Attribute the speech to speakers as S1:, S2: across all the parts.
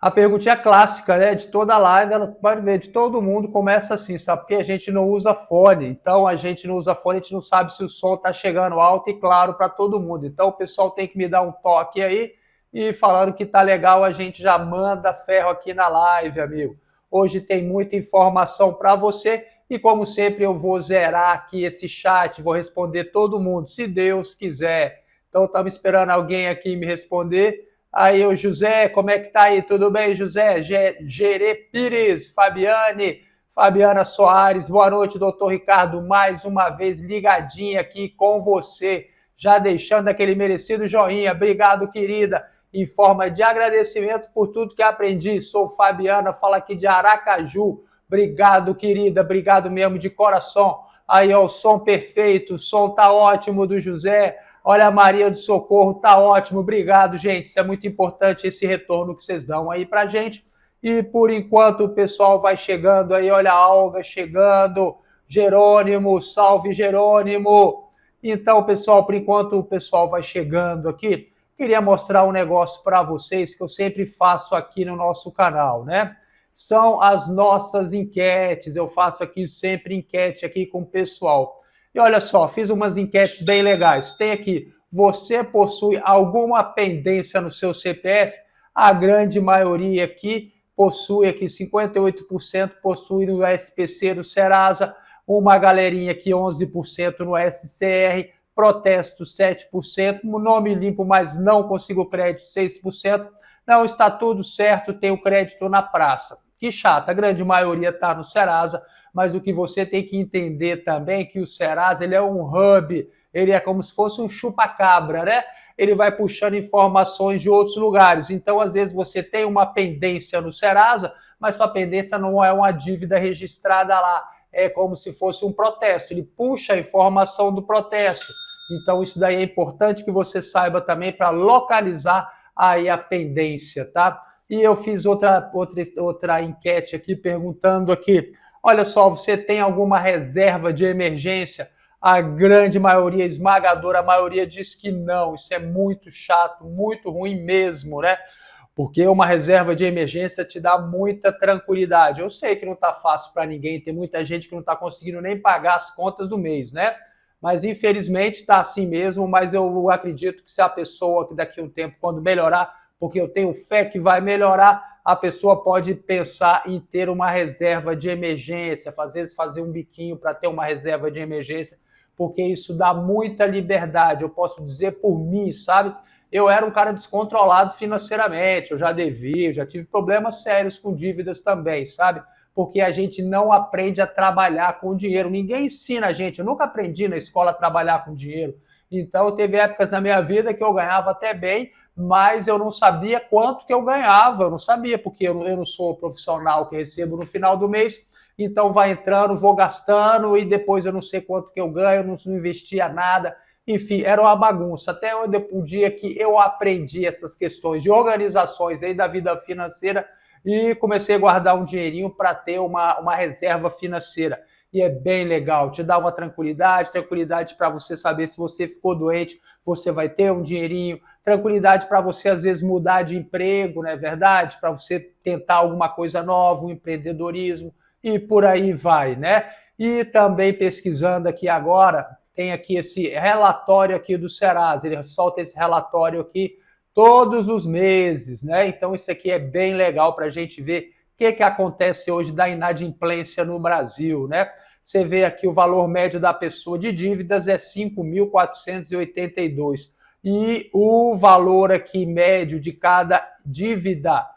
S1: A perguntinha clássica, né, de toda live, ela pode ver, de todo mundo começa assim, sabe? Porque a gente não usa fone, então a gente não usa fone, a gente não sabe se o som está chegando alto e claro para todo mundo. Então o pessoal tem que me dar um toque aí e falando que tá legal, a gente já manda ferro aqui na live, amigo. Hoje tem muita informação para você e como sempre eu vou zerar aqui esse chat, vou responder todo mundo, se Deus quiser. Então estamos esperando alguém aqui me responder. Aí, o José, como é que tá aí? Tudo bem, José? Gerê Pires, Fabiana Soares, boa noite, doutor Ricardo, mais uma vez ligadinha aqui com você, já deixando aquele merecido joinha. Obrigado, querida, em forma de agradecimento por tudo que aprendi. Sou Fabiana, fala aqui de Aracaju. Obrigado, querida, obrigado mesmo de coração. Aí, ó, o som perfeito, o som tá ótimo do José. Olha, a Maria do Socorro, tá ótimo, obrigado, gente. Isso é muito importante, esse retorno que vocês dão aí pra gente. E por enquanto o pessoal vai chegando aí, olha a Olga chegando, Jerônimo, salve Jerônimo. Então, pessoal, por enquanto o pessoal vai chegando aqui, queria mostrar um negócio para vocês que eu sempre faço aqui no nosso canal, né? São as nossas enquetes, eu faço aqui sempre enquete aqui com o pessoal. E olha só, fiz umas enquetes bem legais. Tem aqui, você possui alguma pendência no seu CPF? A grande maioria aqui possui, aqui 58% possui no SPC do Serasa, uma galerinha aqui 11% no SCR, protesto 7%, nome limpo, mas não consigo crédito 6%. Não, está tudo certo, tenho crédito na praça. Que chato, a grande maioria está no Serasa, mas o que você tem que entender também é que o Serasa ele é um hub, ele é como se fosse um chupa-cabra, né? Ele vai puxando informações de outros lugares. Então, às vezes, você tem uma pendência no Serasa, mas sua pendência não é uma dívida registrada lá. É como se fosse um protesto. Ele puxa a informação do protesto. Então, isso daí é importante que você saiba também para localizar aí a pendência, tá? E eu fiz outra enquete aqui, perguntando aqui, olha só, você tem alguma reserva de emergência? A grande maioria, esmagadora maioria, diz que não. Isso é muito chato, muito ruim mesmo, né? Porque uma reserva de emergência te dá muita tranquilidade. Eu sei que não está fácil para ninguém, tem muita gente que não está conseguindo nem pagar as contas do mês, né? Mas infelizmente está assim mesmo, mas eu acredito que se a pessoa que daqui a um tempo, quando melhorar, porque eu tenho fé que vai melhorar, a pessoa pode pensar em ter uma reserva de emergência, fazer um biquinho para ter uma reserva de emergência, porque isso dá muita liberdade. Eu posso dizer por mim, sabe? Eu era um cara descontrolado financeiramente, eu já devia, eu já tive problemas sérios com dívidas também, sabe? Porque a gente não aprende a trabalhar com dinheiro. Ninguém ensina a gente. Eu nunca aprendi na escola a trabalhar com dinheiro. Então, teve épocas na minha vida que eu ganhava até bem, mas eu não sabia quanto que eu ganhava. Eu não sabia, porque eu não sou profissional que recebo no final do mês. Então, vai entrando, vou gastando e depois eu não sei quanto que eu ganho, não investia nada. Enfim, era uma bagunça. Até o dia que eu aprendi essas questões de organizações aí da vida financeira, e comecei a guardar um dinheirinho para ter uma reserva financeira. E é bem legal, te dá uma tranquilidade para você saber se você ficou doente, você vai ter um dinheirinho, tranquilidade para você às vezes mudar de emprego, não é verdade? Para você tentar alguma coisa nova, um empreendedorismo e por aí vai, né? E também pesquisando aqui agora, tem aqui esse relatório aqui do Serasa, ele solta esse relatório aqui todos os meses, né? Então isso aqui é bem legal para a gente ver o que acontece hoje da inadimplência no Brasil, né? Você vê aqui o valor médio da pessoa de dívidas é 5.482 e o valor aqui médio de cada dívida,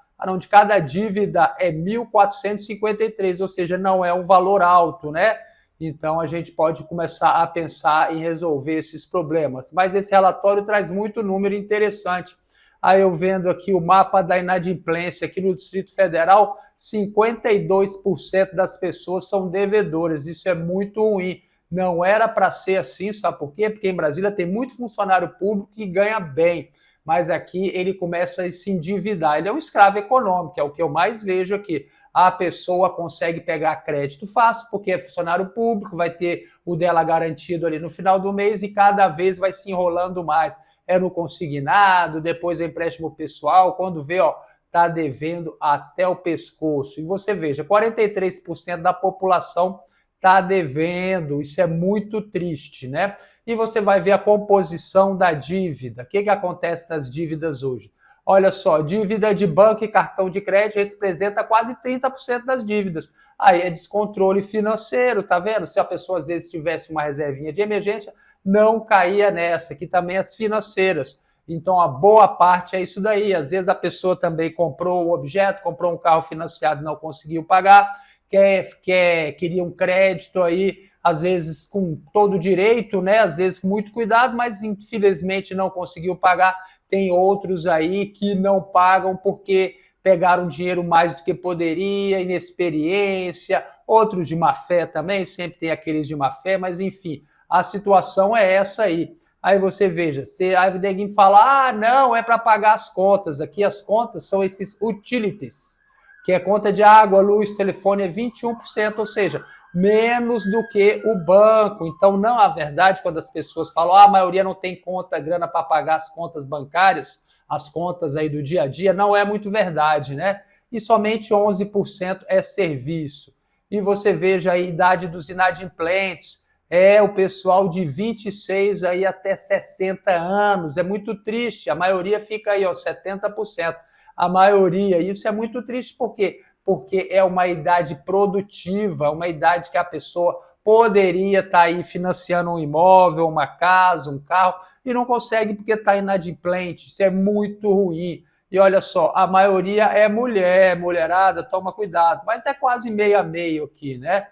S1: é 1.453, ou seja, não é um valor alto, né? Então a gente pode começar a pensar em resolver esses problemas. Mas esse relatório traz muito número interessante. Aí eu vendo aqui o mapa da inadimplência aqui no Distrito Federal, 52% das pessoas são devedoras. Isso é muito ruim. Não era para ser assim, sabe por quê? Porque em Brasília tem muito funcionário público que ganha bem, mas aqui ele começa a se endividar. Ele é um escravo econômico, é o que eu mais vejo aqui. A pessoa consegue pegar crédito fácil, porque é funcionário público, vai ter o dela garantido ali no final do mês e cada vez vai se enrolando mais. É no consignado, depois é empréstimo pessoal, quando vê, ó, está devendo até o pescoço. E você veja, 43% da população está devendo, isso é muito triste, né? E você vai ver a composição da dívida. O que acontece nas dívidas hoje? Olha só, dívida de banco e cartão de crédito representa quase 30% das dívidas. Aí é descontrole financeiro, tá vendo? Se a pessoa às vezes tivesse uma reservinha de emergência, não caía nessa, que também as financeiras. Então a boa parte é isso daí. Às vezes a pessoa também comprou o objeto, comprou um carro financiado e não conseguiu pagar, queria um crédito aí, às vezes com todo direito, né? Às vezes com muito cuidado, mas infelizmente não conseguiu pagar. Tem outros aí que não pagam porque pegaram dinheiro mais do que poderia, inexperiência, outros de má fé também, sempre tem aqueles de má fé, mas enfim, a situação é essa aí. Aí você veja, aí ninguém fala, não, é para pagar as contas. Aqui as contas são esses utilities, que é conta de água, luz, telefone, é 21%, ou seja, menos do que o banco. Então, não é verdade quando as pessoas falam, a maioria não tem conta, grana para pagar as contas bancárias, as contas aí do dia a dia, não é muito verdade, né? E somente 11% é serviço. E você veja a idade dos inadimplentes, é o pessoal de 26 aí até 60 anos, é muito triste, a maioria fica aí, ó, 70%. A maioria, isso é muito triste, por quê? Porque é uma idade produtiva, uma idade que a pessoa poderia estar aí financiando um imóvel, uma casa, um carro, e não consegue porque está inadimplente, isso é muito ruim. E olha só, a maioria é mulher, mulherada, toma cuidado, mas é quase meio a meio aqui, né?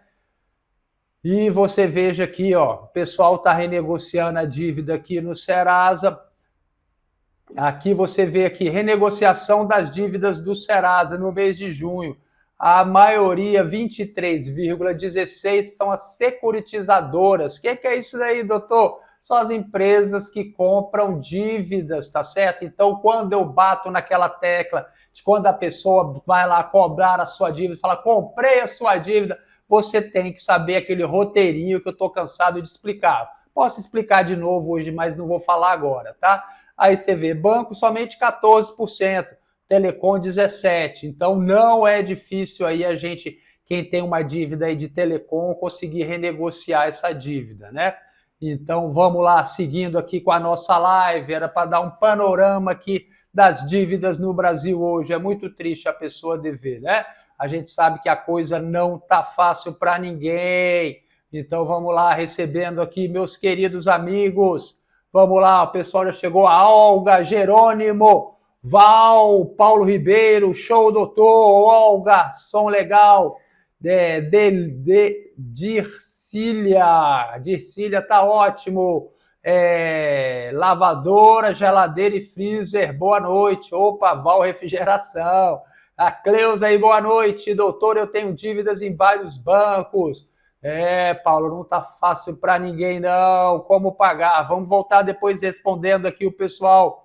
S1: E você veja aqui, ó, o pessoal está renegociando a dívida aqui no Serasa. Aqui você vê aqui, renegociação das dívidas do Serasa no mês de junho. A maioria, 23,16%, são as securitizadoras. O que é isso daí, doutor? São as empresas que compram dívidas, tá certo? Então, quando eu bato naquela tecla de quando a pessoa vai lá cobrar a sua dívida, fala, comprei a sua dívida, você tem que saber aquele roteirinho que eu estou cansado de explicar. Posso explicar de novo hoje, mas não vou falar agora, tá? Aí você vê, banco somente 14%, telecom 17%. Então não é difícil aí a gente, quem tem uma dívida aí de telecom, conseguir renegociar essa dívida, né? Então vamos lá, seguindo aqui com a nossa live, era para dar um panorama aqui das dívidas no Brasil hoje. É muito triste a pessoa dever, né? A gente sabe que a coisa não tá fácil para ninguém. Então vamos lá, recebendo aqui meus queridos amigos. Vamos lá, o pessoal já chegou. A Olga, Jerônimo, Val, Paulo Ribeiro, show, doutor, Olga, som legal. Dircília tá ótimo. Lavadora, geladeira e freezer, boa noite. Opa, Val Refrigeração. A Cleusa aí, boa noite. Doutor, eu tenho dívidas em vários bancos. Paulo, não tá fácil para ninguém, não. Como pagar? Vamos voltar depois respondendo aqui o pessoal.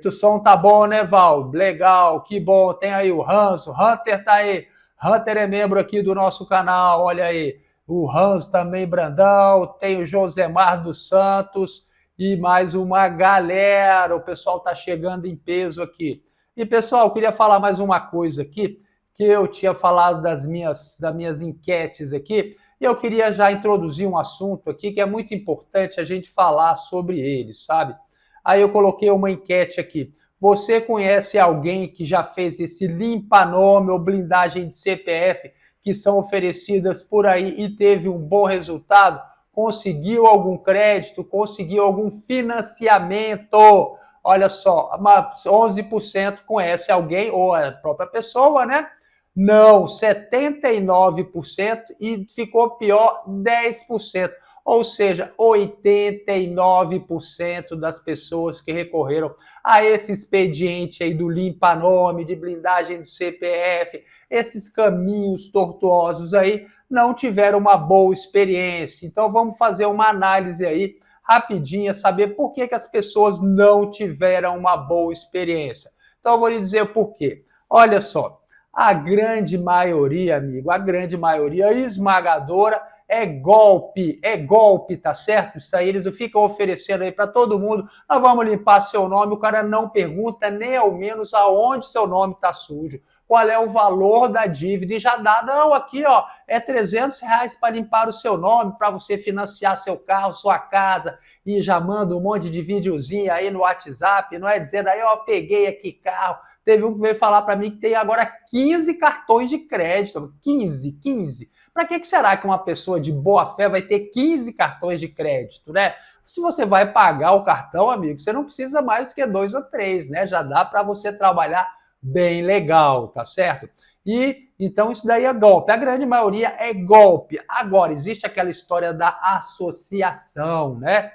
S1: O som tá bom, né, Val? Legal, que bom. Tem aí o Hans, o Hunter tá aí. Hunter é membro aqui do nosso canal, olha aí. O Hans também, Brandão. Tem o Josemar dos Santos e mais uma galera. O pessoal tá chegando em peso aqui. E, pessoal, eu queria falar mais uma coisa aqui, que eu tinha falado das minhas enquetes aqui, e eu queria já introduzir um assunto aqui que é muito importante a gente falar sobre ele, sabe? Aí eu coloquei uma enquete aqui. Você conhece alguém que já fez esse limpa-nome ou blindagem de CPF que são oferecidas por aí e teve um bom resultado? Conseguiu algum crédito? Conseguiu algum financiamento? Olha só, 11% conhece alguém, ou a própria pessoa, né? Não, 79% e ficou pior, 10%. Ou seja, 89% das pessoas que recorreram a esse expediente aí do limpa-nome, de blindagem do CPF, esses caminhos tortuosos aí, não tiveram uma boa experiência. Então vamos fazer uma análise aí rapidinha, saber por que as pessoas não tiveram uma boa experiência. Então eu vou lhe dizer o porquê. Olha só, a grande maioria, amigo, a grande maioria esmagadora é golpe, tá certo? Isso aí eles ficam oferecendo aí para todo mundo, nós vamos limpar seu nome, o cara não pergunta nem ao menos aonde seu nome tá sujo, qual é o valor da dívida e já dá, não, aqui ó, é R$ 300 para limpar o seu nome, para você financiar seu carro, sua casa, e já manda um monte de videozinho aí no WhatsApp, não é dizendo aí, ó, peguei aqui carro. Teve um que veio falar para mim que tem agora 15 cartões de crédito, 15. Para que será que uma pessoa de boa fé vai ter 15 cartões de crédito, né? Se você vai pagar o cartão, amigo, você não precisa mais do que 2 ou 3, né? Já dá para você trabalhar bem legal, tá certo? E então isso daí é golpe. A grande maioria é golpe. Agora, existe aquela história da associação, né?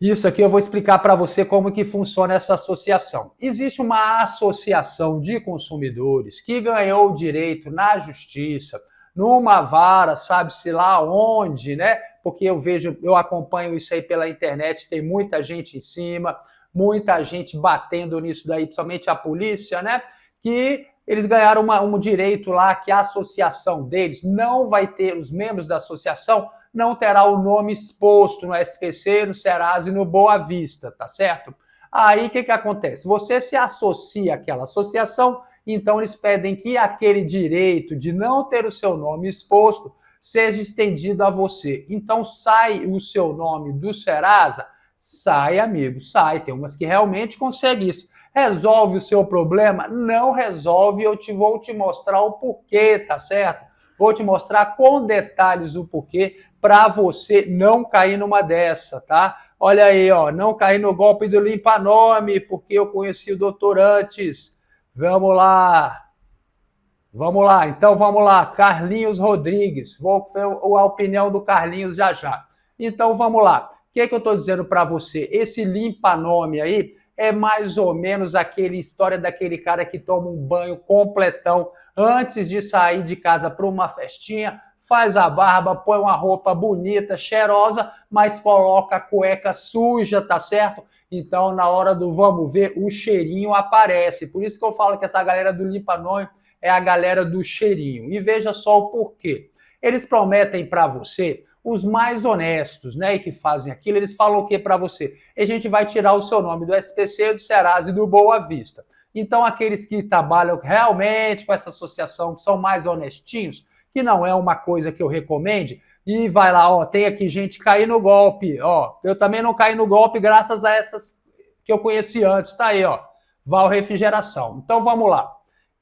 S1: Isso aqui eu vou explicar para você como que funciona essa associação. Existe uma associação de consumidores que ganhou o direito na justiça, numa vara, sabe-se lá onde, né? Porque eu acompanho isso aí pela internet, tem muita gente em cima, muita gente batendo nisso daí, principalmente a polícia, né? Que eles ganharam um direito lá que a associação deles não vai ter, os membros da associação não terá o nome exposto no SPC, no Serasa e no Boa Vista, tá certo? Aí o que acontece? Você se associa àquela associação, então eles pedem que aquele direito de não ter o seu nome exposto seja estendido a você. Então sai o seu nome do Serasa? Sai, amigo, sai. Tem umas que realmente conseguem isso. Resolve o seu problema? Não resolve, eu vou te mostrar o porquê, tá certo? Vou te mostrar com detalhes o porquê para você não cair numa dessa, tá? Olha aí, ó, não cair no golpe do limpa-nome, porque eu conheci o doutor antes. Vamos lá. Então vamos lá. Carlinhos Rodrigues. Vou ver a opinião do Carlinhos já já. Então vamos lá. O que eu estou dizendo para você? Esse limpa-nome aí é mais ou menos aquela história daquele cara que toma um banho completão antes de sair de casa para uma festinha, faz a barba, põe uma roupa bonita, cheirosa, mas coloca a cueca suja, tá certo? Então, na hora do vamos ver, o cheirinho aparece. Por isso que eu falo que essa galera do limpa-nome é a galera do cheirinho. E veja só o porquê. Eles prometem para você, os mais honestos, né, e que fazem aquilo, eles falam o que para você? A gente vai tirar o seu nome do SPC, do Serasa e do Boa Vista. Então, aqueles que trabalham realmente com essa associação, que são mais honestinhos, que não é uma coisa que eu recomende, e vai lá, ó, tem aqui gente cair no golpe, ó, eu também não caí no golpe graças a essas que eu conheci antes, tá aí, ó, Val Refrigeração. Então, vamos lá.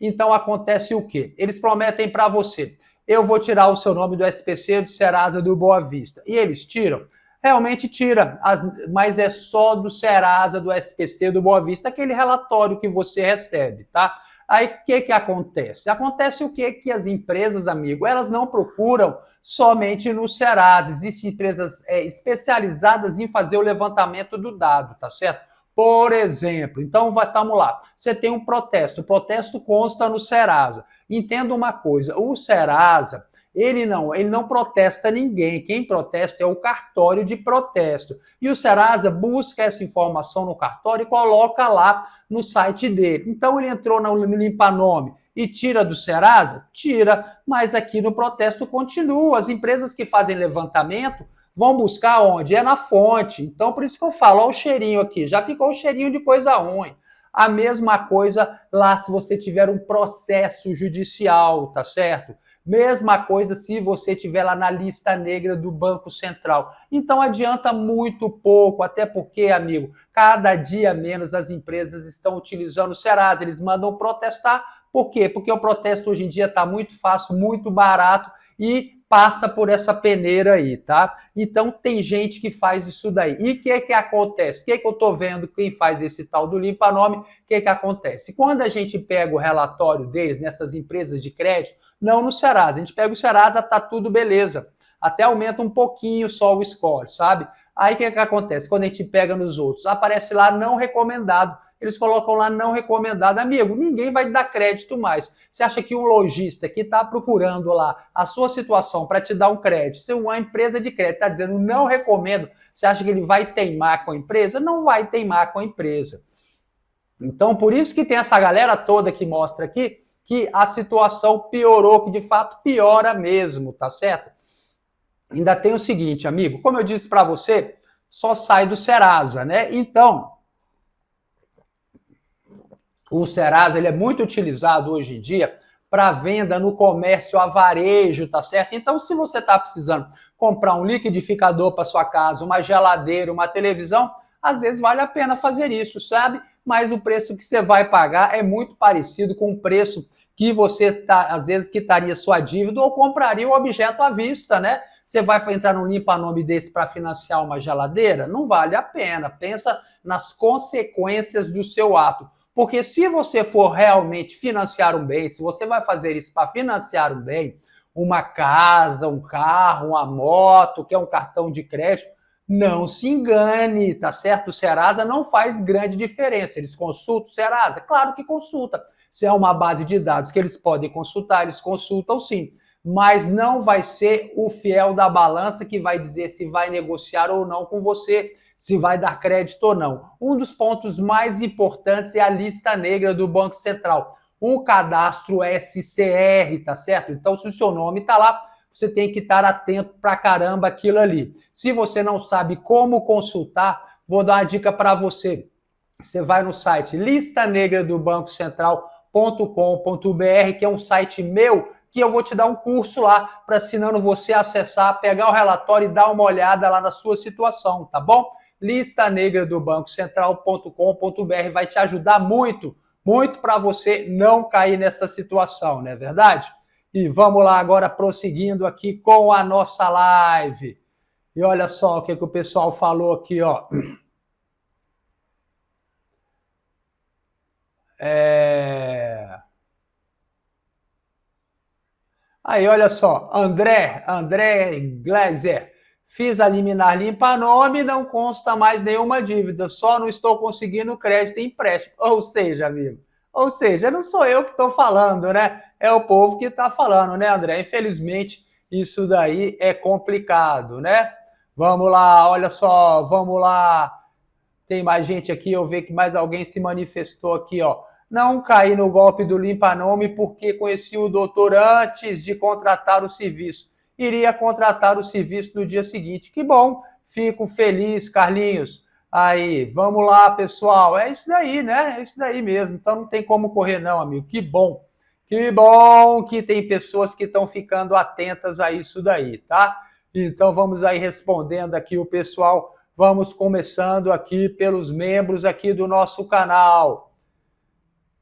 S1: Então, acontece o quê? Eles prometem para você, eu vou tirar o seu nome do SPC, do Serasa, do Boa Vista. E eles tiram? Realmente tira, mas é só do Serasa, do SPC, do Boa Vista, aquele relatório que você recebe, tá? Aí o que acontece? Acontece o quê? Que as empresas, amigo, elas não procuram somente no Serasa. Existem empresas especializadas em fazer o levantamento do dado, tá certo? Por exemplo, então vamos lá, você tem um protesto, o protesto consta no Serasa. Entenda uma coisa, o Serasa, ele não protesta ninguém, quem protesta é o cartório de protesto. E o Serasa busca essa informação no cartório e coloca lá no site dele. Então ele entrou no limpa-nome e tira do Serasa? Tira, mas aqui no protesto continua. As empresas que fazem levantamento vão buscar onde? É na fonte. Então, por isso que eu falo, olha o cheirinho aqui, já ficou o cheirinho de coisa ruim. A mesma coisa lá se você tiver um processo judicial, tá certo? Mesma coisa se você tiver lá na lista negra do Banco Central. Então adianta muito pouco, até porque, amigo, cada dia menos as empresas estão utilizando o Serasa, eles mandam protestar. Por quê? Porque o protesto hoje em dia está muito fácil, muito barato e passa por essa peneira aí, tá? Então tem gente que faz isso daí. E o que acontece? O que eu tô vendo quem faz esse tal do limpa-nome? O que acontece? Quando a gente pega o relatório deles, nessas empresas de crédito, não no Serasa, a gente pega o Serasa, tá tudo beleza. Até aumenta um pouquinho só o score, sabe? Aí o que acontece? Quando a gente pega nos outros, aparece lá não recomendado. Eles colocam lá não recomendado. Amigo, ninguém vai dar crédito mais. Você acha que um lojista que está procurando lá a sua situação para te dar um crédito, se uma empresa de crédito está dizendo não recomendo, você acha que ele vai teimar com a empresa? Não vai teimar com a empresa. Então, por isso que tem essa galera toda que mostra aqui que a situação piorou, que de fato piora mesmo, tá certo? ainda tem o seguinte, amigo, como eu disse para você, só sai do Serasa, né? Então, o Serasa ele é muito utilizado hoje em dia para venda no comércio a varejo, tá certo? Então, se você está precisando comprar um liquidificador para sua casa, uma geladeira, uma televisão, às vezes vale a pena fazer isso, sabe? Mas o preço que você vai pagar é muito parecido com o preço que você tá, às vezes quitaria sua dívida ou compraria o objeto à vista, né? Você vai entrar num limpa-nome desse para financiar uma geladeira? Não vale a pena. Pensa nas consequências do seu ato. Porque se você for realmente financiar um bem, se você vai fazer isso para financiar um bem, uma casa, um carro, uma moto, que é um cartão de crédito, não se engane, tá certo? O Serasa não faz grande diferença. Eles consultam o Serasa? Claro que consulta. Se é uma base de dados que eles podem consultar, eles consultam sim. Mas não vai ser o fiel da balança que vai dizer se vai negociar ou não com você, se vai dar crédito ou não. Um dos pontos mais importantes é a lista negra do Banco Central, o cadastro SCR, tá certo? Então, se o seu nome está lá, você tem que estar atento pra caramba aquilo ali. Se você não sabe como consultar, vou dar uma dica para você. Você vai no site listanegradobancocentral.com.br, que é um site meu, que eu vou te dar um curso lá, para ensinando você a acessar, pegar o relatório e dar uma olhada lá na sua situação, tá bom? Listanegradobancocentral.com.br vai te ajudar muito, muito para você não cair nessa situação, não é verdade? E vamos lá agora prosseguindo aqui com a nossa live. E olha só o que o pessoal falou aqui, ó. Aí, olha só, André Gleiser, fiz a liminar limpa-nome, não consta mais nenhuma dívida, só não estou conseguindo crédito e empréstimo. Ou seja, amigo, não sou eu que estou falando, né? É o povo que está falando, né, André? Infelizmente, isso daí é complicado, né? Vamos lá, olha só, vamos lá. Tem mais gente aqui, eu vejo que mais alguém se manifestou aqui, ó. Não caí no golpe do limpa-nome porque conheci o doutor antes de contratar o serviço. Iria contratar o serviço no dia seguinte. Que bom, fico feliz, Carlinhos. Aí, vamos lá, pessoal. É isso daí, né? É isso daí mesmo. Então não tem como correr, não, amigo. Que bom. Que bom que tem pessoas que estão ficando atentas a isso daí, tá? Então vamos aí respondendo aqui o pessoal. Vamos começando aqui pelos membros aqui do nosso canal.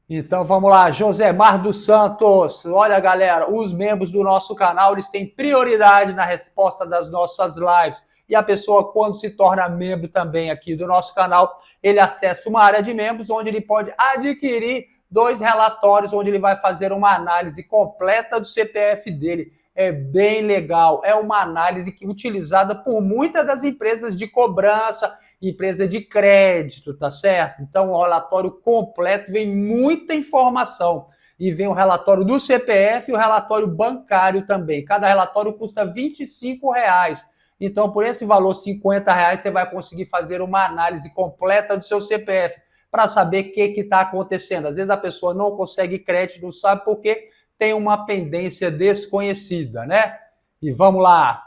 S1: Então vamos lá, Josemar dos Santos. Olha, galera, os membros do nosso canal, eles têm prioridade na resposta das nossas lives. E a pessoa, quando se torna membro também aqui do nosso canal, ele acessa uma área de membros onde ele pode adquirir 2 relatórios, onde ele vai fazer uma análise completa do CPF dele. É bem legal, é uma análise que utilizada por muitas das empresas de cobrança, empresa de crédito, tá certo? Então, o relatório completo vem muita informação. E vem o relatório do CPF e o relatório bancário também. Cada relatório custa R$25. Então, por esse valor, R$50, você vai conseguir fazer uma análise completa do seu CPF para saber o que está acontecendo. Às vezes a pessoa não consegue crédito, não sabe por quê, tem uma pendência desconhecida, né? E vamos lá.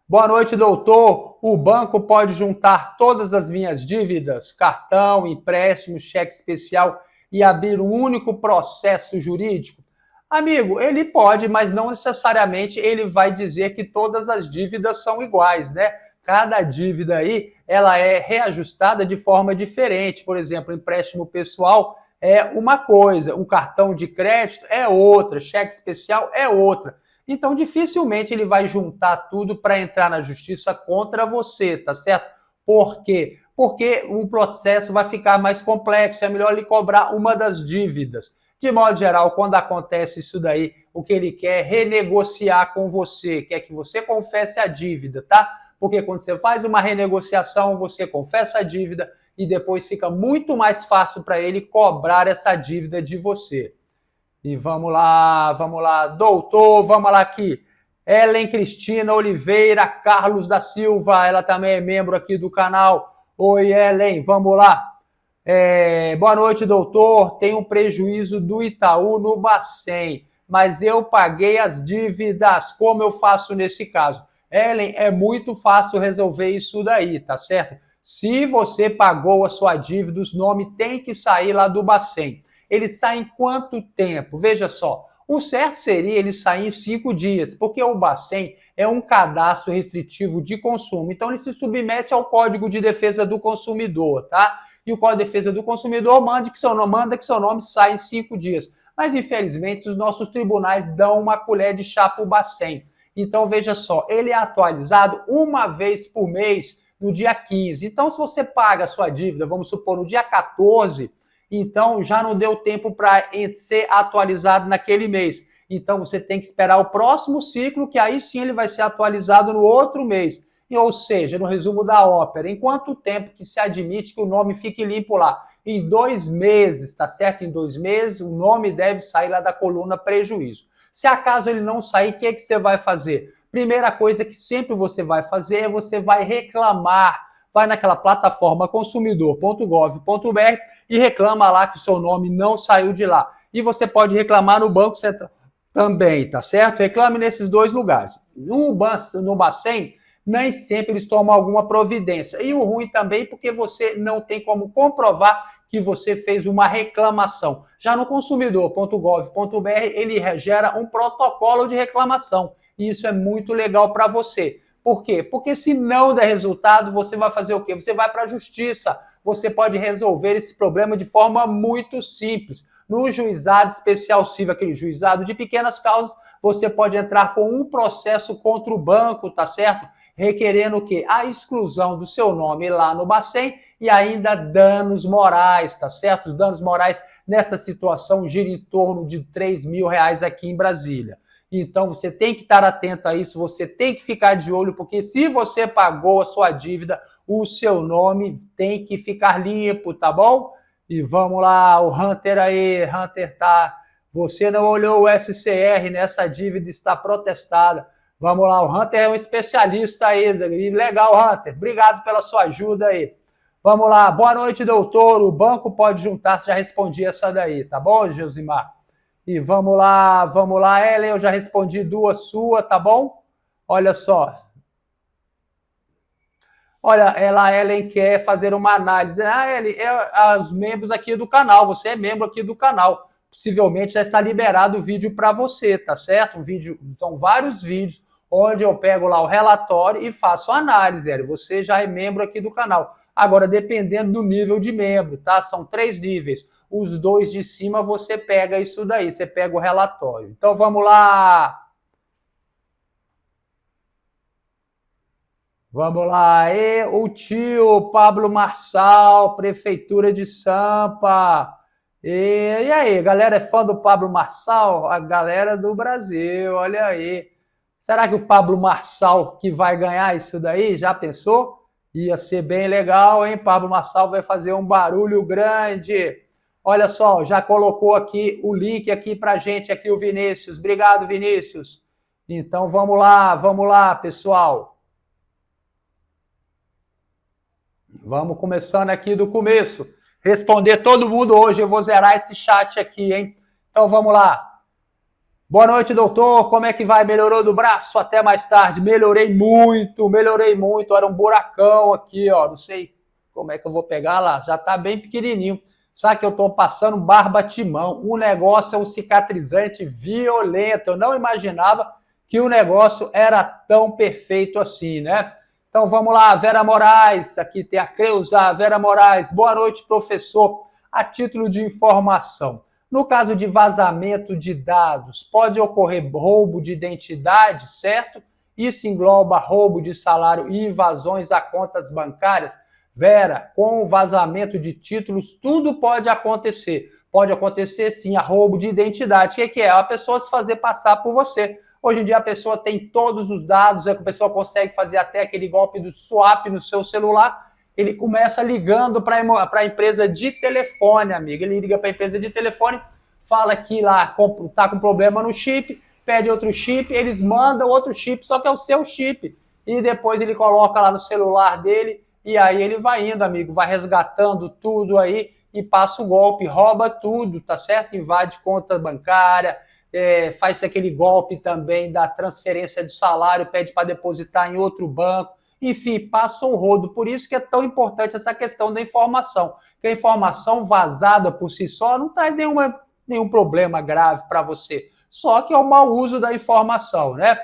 S1: Boa noite, doutor. O banco pode juntar todas as minhas dívidas, cartão, empréstimo, cheque especial e abrir um único processo jurídico? Amigo, ele pode, mas não necessariamente ele vai dizer que todas as dívidas são iguais, né? Cada dívida aí, ela é reajustada de forma diferente. Por exemplo, empréstimo pessoal é uma coisa, um cartão de crédito é outra, cheque especial é outra. Então, dificilmente ele vai juntar tudo para entrar na justiça contra você, tá certo? Por quê? Porque o processo vai ficar mais complexo, é melhor ele cobrar uma das dívidas. De modo geral, quando acontece isso daí, o que ele quer é renegociar com você, quer que você confesse a dívida, tá? Porque quando você faz uma renegociação, você confessa a dívida e depois fica muito mais fácil para ele cobrar essa dívida de você. E vamos lá, doutor, vamos lá aqui. Ellen Cristina Oliveira Carlos da Silva, ela também é membro aqui do canal. Oi, Ellen, vamos lá. Boa noite, doutor. Tem um prejuízo do Itaú no Bacen. mas eu paguei as dívidas. Como eu faço nesse caso? Ellen, é muito fácil resolver isso daí, tá certo? Se você pagou a sua dívida, os nomes têm que sair lá do Bacen. Ele sai em quanto tempo? Veja só, o certo seria ele sair em 5 dias, porque o Bacen é um cadastro restritivo de consumo. Então, ele se submete ao Código de Defesa do Consumidor, tá? E o Código de Defesa do Consumidor manda que seu nome saia em 5 dias. Mas, infelizmente, os nossos tribunais dão uma colher de chá para o Bacen. Então, veja só, ele é atualizado uma vez por mês no dia 15. Então, se você paga a sua dívida, vamos supor, no dia 14, então já não deu tempo para ser atualizado naquele mês. Então, você tem que esperar o próximo ciclo, que aí sim ele vai ser atualizado no outro mês. Ou seja, no resumo da ópera, em quanto tempo que se admite que o nome fique limpo lá? Em 2 meses, tá certo? Em 2 meses, o nome deve sair lá da coluna prejuízo. Se acaso ele não sair, o que você vai fazer? Primeira coisa que sempre você vai fazer é você vai reclamar. Vai naquela plataforma consumidor.gov.br e reclama lá que o seu nome não saiu de lá. E você pode reclamar no Banco Central também, tá certo? Reclame nesses 2 lugares. No Bacen, nem sempre eles tomam alguma providência. E o ruim também porque você não tem como comprovar que você fez uma reclamação. Já no consumidor.gov.br, ele gera um protocolo de reclamação. E isso é muito legal para você. Por quê? Porque se não der resultado, você vai fazer o quê? Você vai para a justiça. Você pode resolver esse problema de forma muito simples. No juizado especial civil, aquele juizado de pequenas causas, você pode entrar com um processo contra o banco, tá certo? Requerendo o quê? A exclusão do seu nome lá no Bacen e ainda danos morais, tá certo? Os danos morais nessa situação giram em torno de R$3.000 aqui em Brasília. Então, você tem que estar atento a isso, você tem que ficar de olho, porque se você pagou a sua dívida, o seu nome tem que ficar limpo, tá bom? E vamos lá, o Hunter aí, Hunter tá... Você não olhou o SCR, nessa dívida está protestada. Vamos lá, o Hunter é um especialista aí. Legal, Hunter. Obrigado pela sua ajuda aí. Vamos lá. Boa noite, doutor. O banco pode juntar. Já respondi essa daí, tá bom, Josimar? E vamos lá, Ellen. Eu já respondi 2 suas, tá bom? Olha só. Olha, Ellen quer fazer uma análise. Ellen, os membros aqui do canal. Você é membro aqui do canal. Possivelmente já está liberado o vídeo para você, tá certo? São vários vídeos onde eu pego lá o relatório e faço análise, Ellen. Você já é membro aqui do canal. Agora, dependendo do nível de membro, tá? São 3 níveis. Os 2 de cima você pega isso daí, você pega o relatório. Então, vamos lá. Vamos lá. E o tio Pablo Marçal, Prefeitura de Sampa. E aí, galera é fã do Pablo Marçal? A galera do Brasil, olha aí. Será que o Pablo Marçal que vai ganhar isso daí? Já pensou? Ia ser bem legal, hein? Pablo Marçal vai fazer um barulho grande. Olha só, já colocou aqui o link aqui pra gente, aqui o Vinícius. Obrigado, Vinícius. Então, vamos lá, pessoal. Vamos começando aqui do começo. Responder todo mundo hoje. Eu vou zerar esse chat aqui, hein? Então, vamos lá. Boa noite, doutor. Como é que vai? Melhorou do braço? Até mais tarde. Melhorei muito. Era um buracão aqui, ó. Não sei como é que eu vou pegar lá. Já tá bem pequenininho. Sabe que eu tô passando barbatimão. O negócio é um cicatrizante violento. Eu não imaginava que o negócio era tão perfeito assim, né? Então, vamos lá, Vera Moraes, aqui tem a Creuza, Vera Moraes. Boa noite, professor. A título de informação, no caso de vazamento de dados, pode ocorrer roubo de identidade, certo? Isso engloba roubo de salário e invasões a contas bancárias? Vera, com o vazamento de títulos, tudo pode acontecer. Pode acontecer, sim, a roubo de identidade. O que é? A pessoa se fazer passar por você. Hoje em dia a pessoa tem todos os dados, a pessoa consegue fazer até aquele golpe do swap no seu celular. Ele começa ligando para a empresa de telefone, amigo. Ele liga para a empresa de telefone, fala que lá está com problema no chip, pede outro chip, eles mandam outro chip, só que é o seu chip. E depois ele coloca lá no celular dele e aí ele vai indo, amigo, vai resgatando tudo aí e passa o golpe, rouba tudo, tá certo? Invade conta bancária, faz aquele golpe também da transferência de salário, pede para depositar em outro banco, enfim, passa o rodo. Por isso que é tão importante essa questão da informação, que a informação vazada por si só não traz nenhum problema grave para você, só que é o mau uso da informação, né?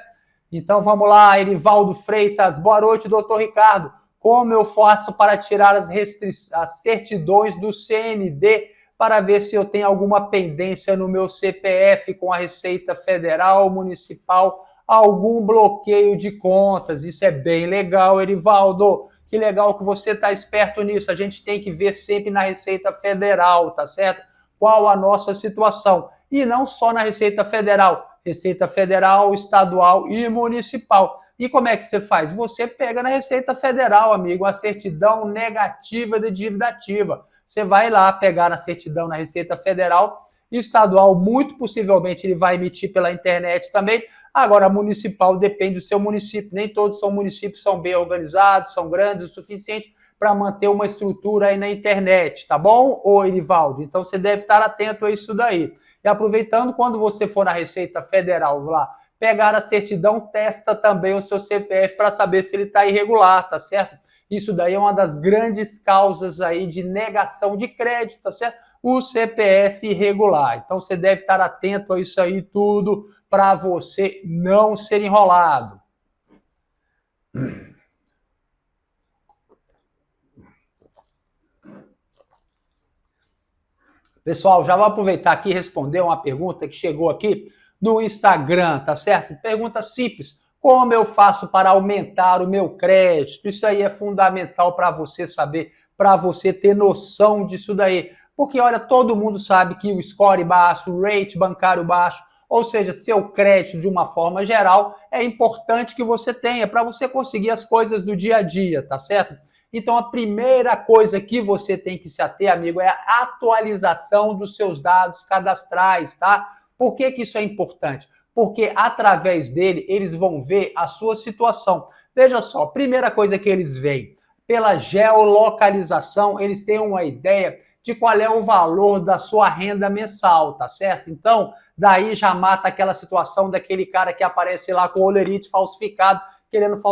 S1: Então vamos lá, Erivaldo Freitas, boa noite, doutor Ricardo. Como eu faço para tirar as certidões do CND para ver se eu tenho alguma pendência no meu CPF com a Receita Federal, Municipal, algum bloqueio de contas? Isso é bem legal, Erivaldo. Que legal que você está esperto nisso. A gente tem que ver sempre na Receita Federal, tá certo? Qual a nossa situação. E não só na Receita Federal. Receita Federal, Estadual e Municipal. E como é que você faz? Você pega na Receita Federal, amigo, a certidão negativa de dívida ativa. Você vai lá pegar a certidão na Receita Federal, estadual, muito possivelmente ele vai emitir pela internet também. Agora, municipal depende do seu município. Nem todos são municípios, são bem organizados, são grandes o suficiente para manter uma estrutura aí na internet, tá bom, ô Erivaldo? Então você deve estar atento a isso daí. E aproveitando, quando você for na Receita Federal lá, pegar a certidão, testa também o seu CPF para saber se ele está irregular, tá certo? Isso daí é uma das grandes causas aí de negação de crédito, tá certo? O CPF irregular. Então você deve estar atento a isso aí tudo para você não ser enrolado. Pessoal, já vou aproveitar aqui e responder uma pergunta que chegou aqui no Instagram, tá certo? Pergunta simples. Como eu faço para aumentar o meu crédito? Isso aí é fundamental para você saber, para você ter noção disso daí. Porque, olha, todo mundo sabe que o score baixo, o rate bancário baixo, ou seja, seu crédito de uma forma geral, é importante que você tenha para você conseguir as coisas do dia a dia, tá certo? Então, a primeira coisa que você tem que se ater, amigo, é a atualização dos seus dados cadastrais, tá? Por que isso é importante? Porque através dele, eles vão ver a sua situação. Veja só, primeira coisa que eles veem, pela geolocalização, eles têm uma ideia de qual é o valor da sua renda mensal, tá certo? Então, daí já mata aquela situação daquele cara que aparece lá com o olerite falsificado, querendo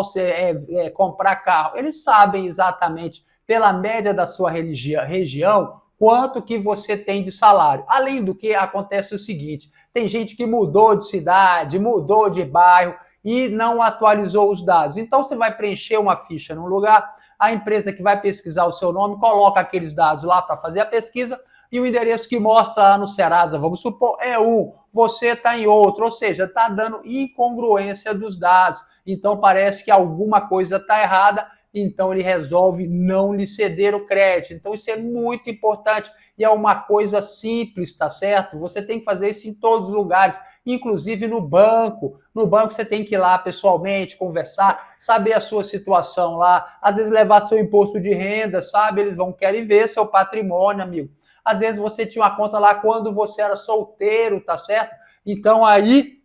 S1: comprar carro. Eles sabem exatamente, pela média da sua região, quanto que você tem de salário. Além do que, acontece o seguinte, tem gente que mudou de cidade, mudou de bairro e não atualizou os dados. Então, você vai preencher uma ficha num lugar, a empresa que vai pesquisar o seu nome coloca aqueles dados lá para fazer a pesquisa e o endereço que mostra lá no Serasa, vamos supor, é um, você está em outro, ou seja, está dando incongruência dos dados. Então, parece que alguma coisa está errada, então ele resolve não lhe ceder o crédito. Então, isso é muito importante e é uma coisa simples, tá certo? Você tem que fazer isso em todos os lugares, inclusive no banco. No banco você tem que ir lá pessoalmente, conversar, saber a sua situação lá, às vezes levar seu imposto de renda, sabe? Eles querer ver seu patrimônio, amigo. Às vezes você tinha uma conta lá quando você era solteiro, tá certo? Então aí,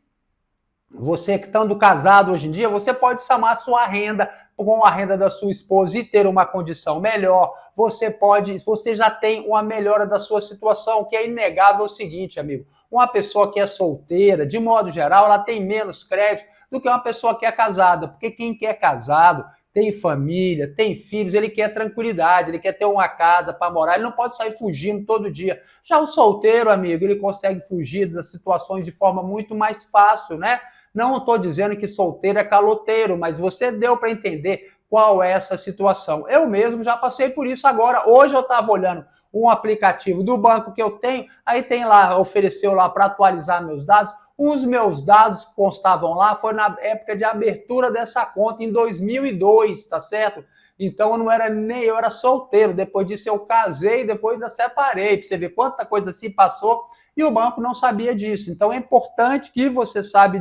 S1: você que estando casado hoje em dia, você pode chamar a sua renda com a renda da sua esposa e ter uma condição melhor. Você já tem uma melhora da sua situação, que é inegável o seguinte, amigo. Uma pessoa que é solteira, de modo geral, ela tem menos crédito do que uma pessoa que é casada, porque quem que é casado tem família, tem filhos, ele quer tranquilidade, ele quer ter uma casa para morar, ele não pode sair fugindo todo dia. Já o solteiro, amigo, ele consegue fugir das situações de forma muito mais fácil, né? Não estou dizendo que solteiro é caloteiro, mas você deu para entender qual é essa situação. Eu mesmo já passei por isso agora. Hoje eu estava olhando um aplicativo do banco que eu tenho, aí tem lá, ofereceu lá para atualizar meus dados. Os meus dados que constavam lá foi na época de abertura dessa conta, em 2002, tá certo? Então eu não era nem, eu era solteiro. Depois disso eu casei, depois ainda separei, para você ver quanta coisa se passou. E o banco não sabia disso. Então é importante que você saiba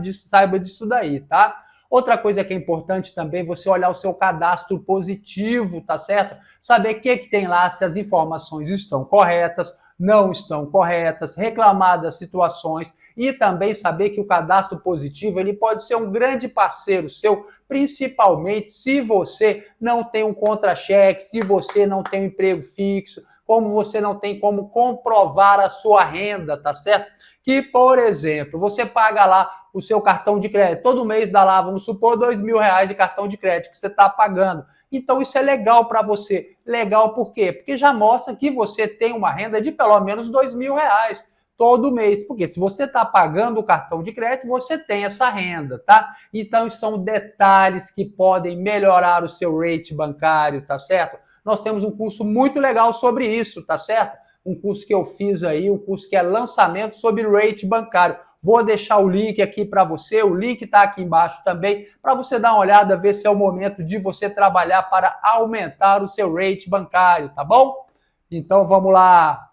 S1: disso daí, tá? Outra coisa que é importante também, você olhar o seu cadastro positivo, tá certo? Saber o que tem lá, se as informações estão corretas, não estão corretas, reclamar das situações e também saber que o cadastro positivo ele pode ser um grande parceiro seu, principalmente se você não tem um contra-cheque, se você não tem um emprego fixo, como você não tem como comprovar a sua renda, tá certo? Que, por exemplo, você paga lá o seu cartão de crédito, todo mês dá lá, vamos supor, R$ 2.000 de cartão de crédito que você está pagando. Então isso é legal para você. Legal por quê? Porque já mostra que você tem uma renda de pelo menos R$ 2.000 todo mês. Porque se você está pagando o cartão de crédito, você tem essa renda, tá? Então são detalhes que podem melhorar o seu rate bancário, tá certo? Nós temos um curso muito legal sobre isso, tá certo? Um curso que eu fiz aí, um curso que é lançamento sobre rate bancário. Vou deixar o link aqui para você, o link está aqui embaixo também, para você dar uma olhada, ver se é o momento de você trabalhar para aumentar o seu rate bancário, tá bom? Então vamos lá.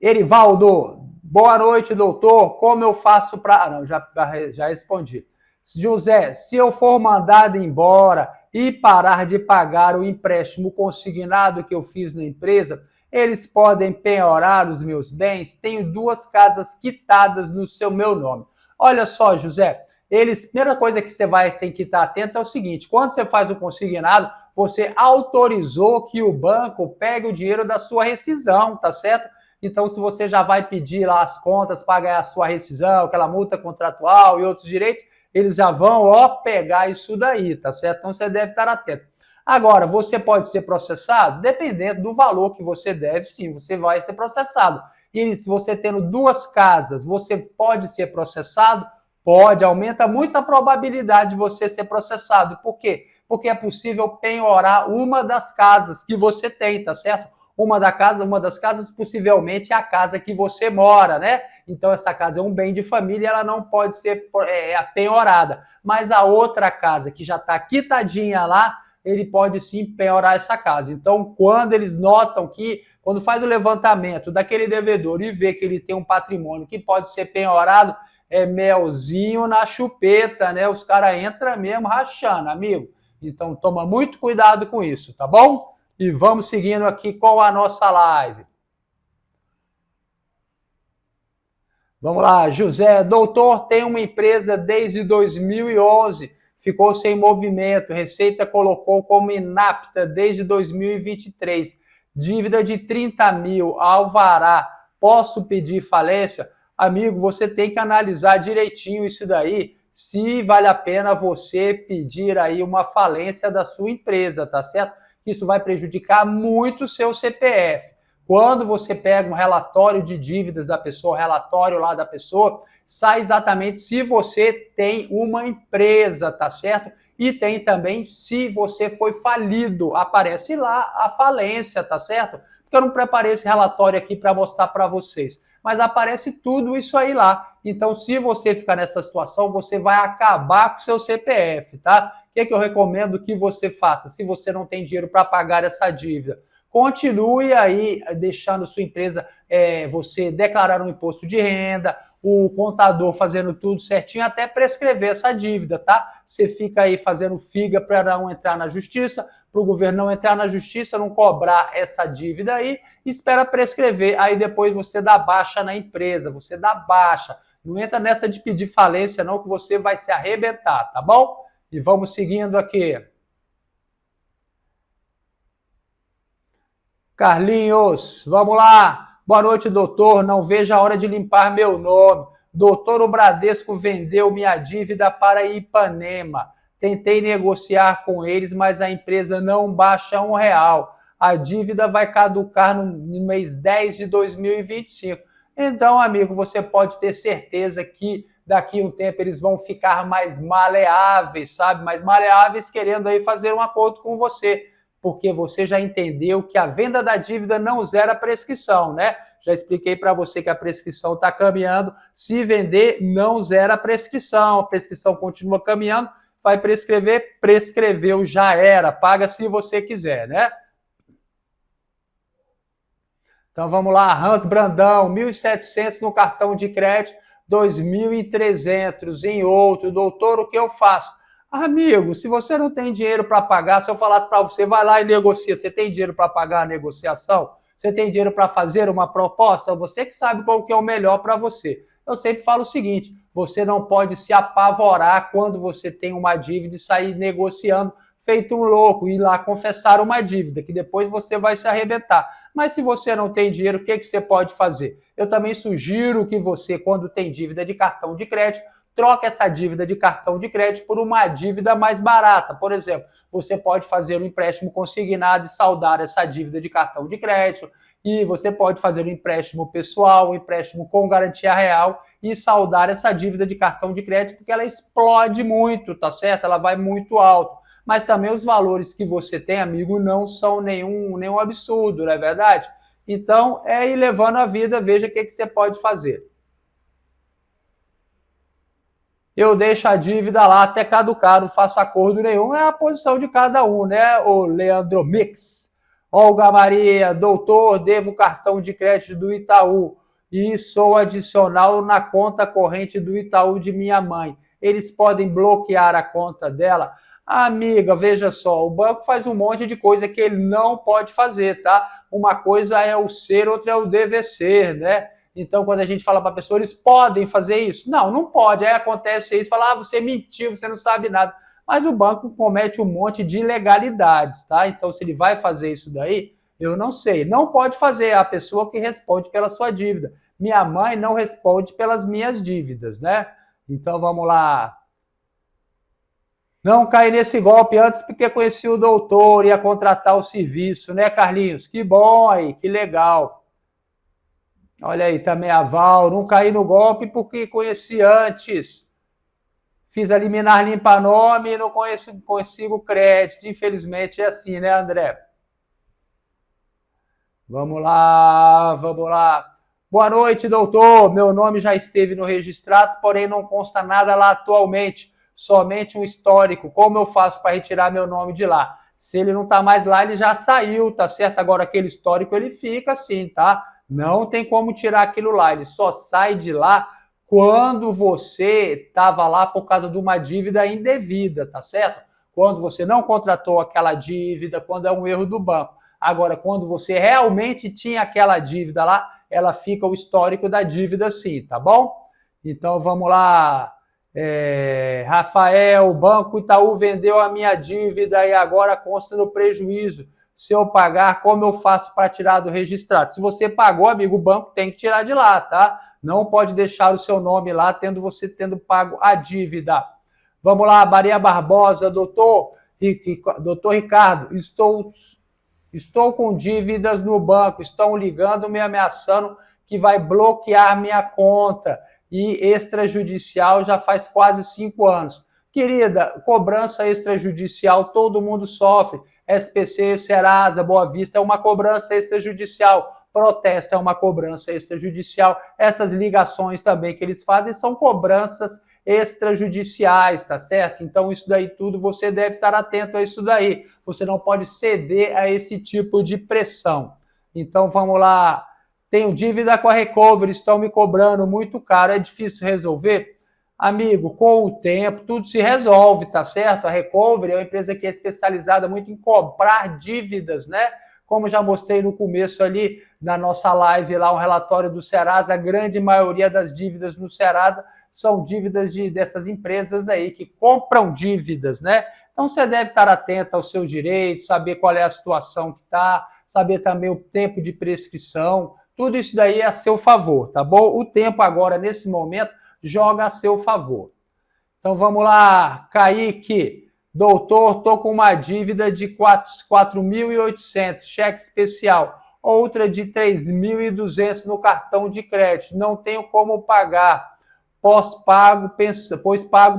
S1: Erivaldo, boa noite, doutor. Como eu faço para... Não, já respondi. José, se eu for mandado embora e parar de pagar o empréstimo consignado que eu fiz na empresa, eles podem penhorar os meus bens? Tenho 2 casas quitadas no meu nome. Olha só, José, primeira coisa que você vai ter que estar atento é o seguinte, quando você faz o consignado, você autorizou que o banco pegue o dinheiro da sua rescisão, tá certo? Então, se você já vai pedir lá as contas para ganhar a sua rescisão, aquela multa contratual e outros direitos, eles já vão, pegar isso daí, tá certo? Então, você deve estar atento. Agora, você pode ser processado? Dependendo do valor que você deve, sim, você vai ser processado. E se você tendo 2 casas, você pode ser processado? Pode, aumenta muito a probabilidade de você ser processado. Por quê? Porque é possível penhorar uma das casas que você tem, tá certo? Uma das casas possivelmente é a casa que você mora, né? Então essa casa é um bem de família, ela não pode ser penhorada. Mas a outra casa que já está quitadinha lá, ele pode sim penhorar essa casa. Então quando eles notam quando faz o levantamento daquele devedor e vê que ele tem um patrimônio que pode ser penhorado, é melzinho na chupeta, né? Os caras entram mesmo rachando, amigo. Então toma muito cuidado com isso, tá bom? E vamos seguindo aqui com a nossa live. Vamos lá, José. Doutor, tem uma empresa desde 2011, ficou sem movimento, Receita colocou como inapta desde 2023. Dívida de 30 mil, alvará. Posso pedir falência? Amigo, você tem que analisar direitinho isso daí, se vale a pena você pedir aí uma falência da sua empresa, tá certo? Isso vai prejudicar muito o seu CPF. Quando você pega um relatório de dívidas da pessoa, relatório lá da pessoa, sai exatamente se você tem uma empresa, tá certo? E tem também se você foi falido, aparece lá a falência, tá certo? Porque eu não preparei esse relatório aqui para mostrar para vocês, mas aparece tudo isso aí lá. Então, se você ficar nessa situação, você vai acabar com o seu CPF, tá? O que eu recomendo que você faça, se você não tem dinheiro para pagar essa dívida? Continue aí deixando sua empresa, você declarar um imposto de renda, o contador fazendo tudo certinho até prescrever essa dívida, tá? Você fica aí fazendo figa para não entrar na justiça, para o governo não entrar na justiça, não cobrar essa dívida aí, espera prescrever, aí depois você dá baixa na empresa, você dá baixa. Não entra nessa de pedir falência não, que você vai se arrebentar, tá bom? E vamos seguindo aqui. Carlinhos, vamos lá. Boa noite, doutor. Não vejo a hora de limpar meu nome. Doutor, o Bradesco vendeu minha dívida para Ipanema. Tentei negociar com eles, mas a empresa não baixa R$1. A dívida vai caducar no mês 10 de 2025. Então, amigo, você pode ter certeza que daqui a um tempo eles vão ficar mais maleáveis, sabe? Mais maleáveis, querendo aí fazer um acordo com você, porque você já entendeu que a venda da dívida não zera a prescrição, né? Já expliquei para você que a prescrição está caminhando. Se vender, não zera a prescrição continua caminhando, vai prescrever, prescreveu, já era, paga se você quiser, né? Então vamos lá, Hans Brandão, 1.700 no cartão de crédito, 2.300 em outro. Doutor, o que eu faço? Amigo, se você não tem dinheiro para pagar, se eu falasse para você, vai lá e negocia, você tem dinheiro para pagar a negociação? Você tem dinheiro para fazer uma proposta? Você que sabe qual que é o melhor para você. Eu sempre falo o seguinte, você não pode se apavorar quando você tem uma dívida e sair negociando, feito um louco, ir lá confessar uma dívida, que depois você vai se arrebentar. Mas se você não tem dinheiro, o que você pode fazer? Eu também sugiro que você, quando tem dívida de cartão de crédito, troque essa dívida de cartão de crédito por uma dívida mais barata. Por exemplo, você pode fazer um empréstimo consignado e saldar essa dívida de cartão de crédito, e você pode fazer um empréstimo pessoal, um empréstimo com garantia real e saldar essa dívida de cartão de crédito, porque ela explode muito, tá certo? Ela vai muito alto. Mas também os valores que você tem, amigo, não são nenhum absurdo, não é verdade? Então, é ir levando a vida, veja o que você pode fazer. Eu deixo a dívida lá até caducar, não faço acordo nenhum, é a posição de cada um, né, o Leandro Mix. Olga Maria, doutor, devo cartão de crédito do Itaú e sou adicional na conta corrente do Itaú de minha mãe. Eles podem bloquear a conta dela? Amiga, veja só, o banco faz um monte de coisa que ele não pode fazer, tá? Uma coisa é o ser, outra é o dever ser, né? Então, quando a gente fala para a pessoa, eles podem fazer isso? Não, não pode. Aí acontece isso, fala, você mentiu, você não sabe nada. Mas o banco comete um monte de ilegalidades, tá? Então, se ele vai fazer isso daí, eu não sei. Não pode fazer, é a pessoa que responde pela sua dívida. Minha mãe não responde pelas minhas dívidas, né? Então, vamos lá. Não caí nesse golpe antes porque conheci o doutor, ia contratar o serviço, né, Carlinhos? Que bom aí, que legal. Olha aí, também a Val, não caí no golpe porque conheci antes. Fiz a liminar limpa-nome e não consigo crédito. Infelizmente é assim, né, André? Vamos lá, vamos lá. Boa noite, doutor. Meu nome já esteve no registrado, porém não consta nada lá atualmente. Somente um histórico. Como eu faço para retirar meu nome de lá? Se ele não está mais lá, ele já saiu, tá certo? Agora aquele histórico ele fica assim, tá? Não tem como tirar aquilo lá. Ele só sai de lá quando você estava lá por causa de uma dívida indevida, tá certo? Quando você não contratou aquela dívida, quando é um erro do banco. Agora, quando você realmente tinha aquela dívida lá, ela fica o histórico da dívida sim, tá bom? Então, vamos lá. Rafael, o Banco Itaú vendeu a minha dívida e agora consta no prejuízo. Se eu pagar, como eu faço para tirar do registrado? Se você pagou, amigo, o banco tem que tirar de lá, tá? Não pode deixar o seu nome lá, você tendo pago a dívida. Vamos lá, Maria Barbosa, doutor Ricardo, estou com dívidas no banco, estão ligando, me ameaçando que vai bloquear minha conta e extrajudicial já faz quase 5 anos. Querida, cobrança extrajudicial todo mundo sofre. SPC, Serasa, Boa Vista é uma cobrança extrajudicial. Protesto é uma cobrança extrajudicial. Essas ligações também que eles fazem são cobranças extrajudiciais, tá certo? Então isso daí tudo você deve estar atento a isso daí. Você não pode ceder a esse tipo de pressão. Então vamos lá. Tenho dívida com a Recovery, estão me cobrando muito caro, é difícil resolver? Amigo, com o tempo, tudo se resolve, tá certo? A Recovery é uma empresa que é especializada muito em cobrar dívidas, né? Como já mostrei no começo ali, na nossa live lá, um relatório do Serasa, a grande maioria das dívidas no Serasa são dívidas dessas empresas aí que compram dívidas, né? Então você deve estar atento aos seus direitos, saber qual é a situação que está, saber também o tempo de prescrição, tudo isso daí é a seu favor, tá bom? O tempo agora, nesse momento, joga a seu favor. Então vamos lá, Kaique. Doutor, estou com uma dívida de 4.800, cheque especial. Outra de 3.200 no cartão de crédito. Não tenho como pagar. Pois pago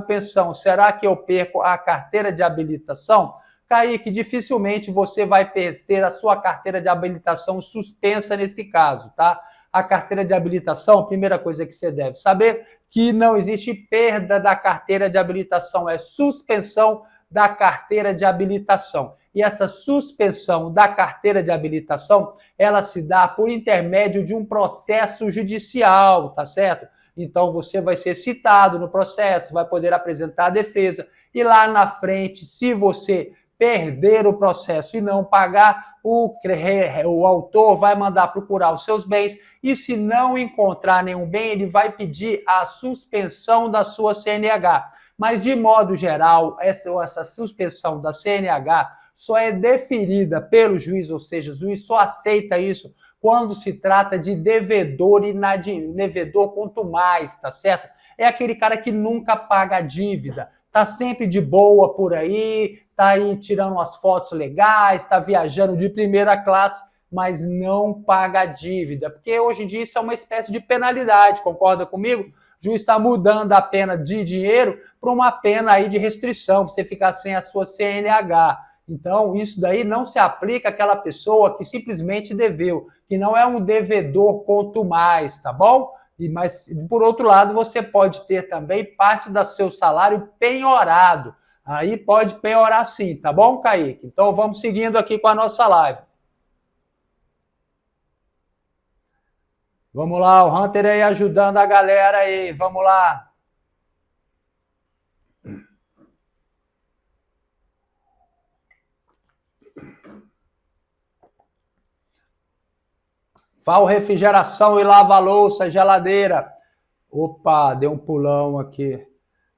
S1: pensão. Será que eu perco a carteira de habilitação? Kaique, dificilmente você vai ter a sua carteira de habilitação suspensa nesse caso, tá? A carteira de habilitação, a primeira coisa que você deve saber, que não existe perda da carteira de habilitação, é suspensão da carteira de habilitação. E essa suspensão da carteira de habilitação, ela se dá por intermédio de um processo judicial, tá certo? Então você vai ser citado no processo, vai poder apresentar a defesa, e lá na frente, se você perder o processo e não pagar, o autor vai mandar procurar os seus bens e se não encontrar nenhum bem, ele vai pedir a suspensão da sua CNH. Mas, de modo geral, essa suspensão da CNH só é deferida pelo juiz, ou seja, o juiz só aceita isso quando se trata de devedor devedor quanto mais, tá certo? É aquele cara que nunca paga a dívida, tá sempre de boa por aí, tá aí tirando umas fotos legais, tá viajando de primeira classe, mas não paga a dívida, porque hoje em dia isso é uma espécie de penalidade, concorda comigo? O juiz está mudando a pena de dinheiro para uma pena aí de restrição, você ficar sem a sua CNH. Então, isso daí não se aplica àquela pessoa que simplesmente deveu, que não é um devedor quanto mais, tá bom? Mas, por outro lado, você pode ter também parte do seu salário penhorado. Aí pode penhorar sim, tá bom, Kaique? Então, vamos seguindo aqui com a nossa live. Vamos lá, o Hunter aí ajudando a galera aí, vamos lá. Fal refrigeração e lava-louça, geladeira. Opa, deu um pulão aqui.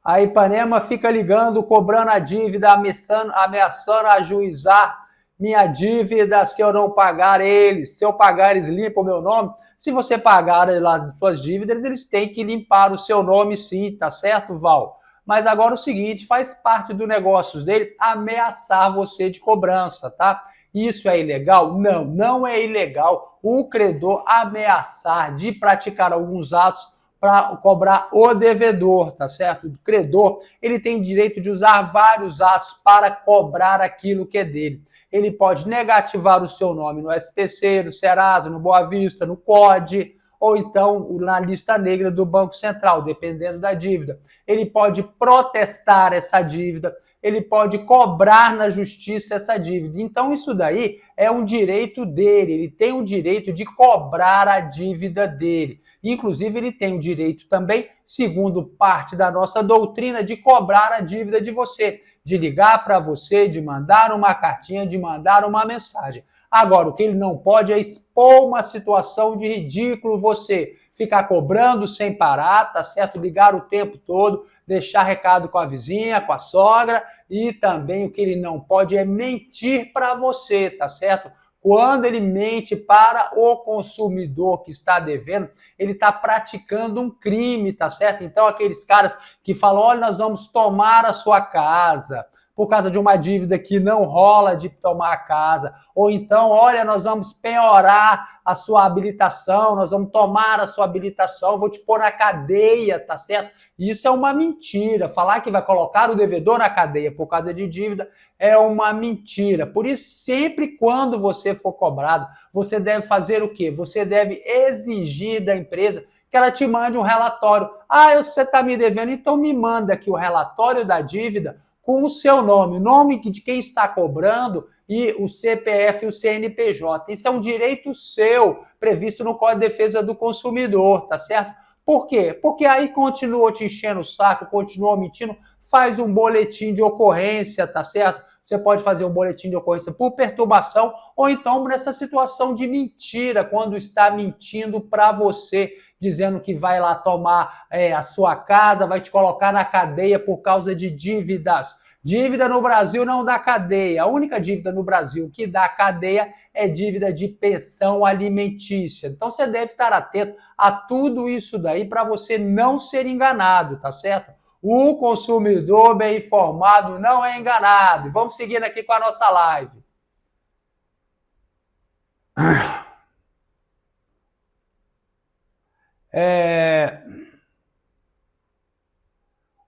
S1: A Ipanema fica ligando, cobrando a dívida, ameaçando ajuizar minha dívida se eu não pagar eles. Se eu pagar, eles limpam o meu nome. Se você pagar as suas dívidas, eles têm que limpar o seu nome sim, tá certo, Val? Mas agora o seguinte, faz parte do negócio dele ameaçar você de cobrança, tá? Isso é ilegal? Não, não é ilegal o credor ameaçar de praticar alguns atos para cobrar o devedor, tá certo? O credor, ele tem direito de usar vários atos para cobrar aquilo que é dele. Ele pode negativar o seu nome no SPC, no Serasa, no Boa Vista, no COD, ou então na lista negra do Banco Central, dependendo da dívida. Ele pode protestar essa dívida, ele pode cobrar na justiça essa dívida. Então, isso daí é um direito dele, ele tem o direito de cobrar a dívida dele. Inclusive, ele tem o direito também, segundo parte da nossa doutrina, de cobrar a dívida de você, de ligar para você, de mandar uma cartinha, de mandar uma mensagem. Agora, o que ele não pode é expor uma situação de ridículo você ficar cobrando sem parar, tá certo? Ligar o tempo todo, deixar recado com a vizinha, com a sogra, e também o que ele não pode é mentir para você, tá certo? Quando ele mente para o consumidor que está devendo, ele está praticando um crime, tá certo? Então, aqueles caras que falam, olha, nós vamos tomar a sua casa, por causa de uma dívida que não rola de tomar a casa, ou então, olha, nós vamos penhorar a sua habilitação, nós vamos tomar a sua habilitação, vou te pôr na cadeia, tá certo? Isso é uma mentira. Falar que vai colocar o devedor na cadeia por causa de dívida é uma mentira. Por isso, sempre quando você for cobrado, você deve fazer o quê? Você deve exigir da empresa que ela te mande um relatório. Ah, você está me devendo, então me manda aqui o relatório da dívida com o seu nome, o nome de quem está cobrando e o CPF e o CNPJ. Isso é um direito seu, previsto no Código de Defesa do Consumidor, tá certo? Por quê? Porque aí continuou te enchendo o saco, continuou mentindo, faz um boletim de ocorrência, tá certo? Você pode fazer um boletim de ocorrência por perturbação ou então nessa situação de mentira, quando está mentindo para você, dizendo que vai lá tomar a sua casa, vai te colocar na cadeia por causa de dívidas. Dívida no Brasil não dá cadeia. A única dívida no Brasil que dá cadeia é dívida de pensão alimentícia. Então você deve estar atento a tudo isso daí para você não ser enganado, tá certo? O consumidor bem informado não é enganado. Vamos seguindo aqui com a nossa live.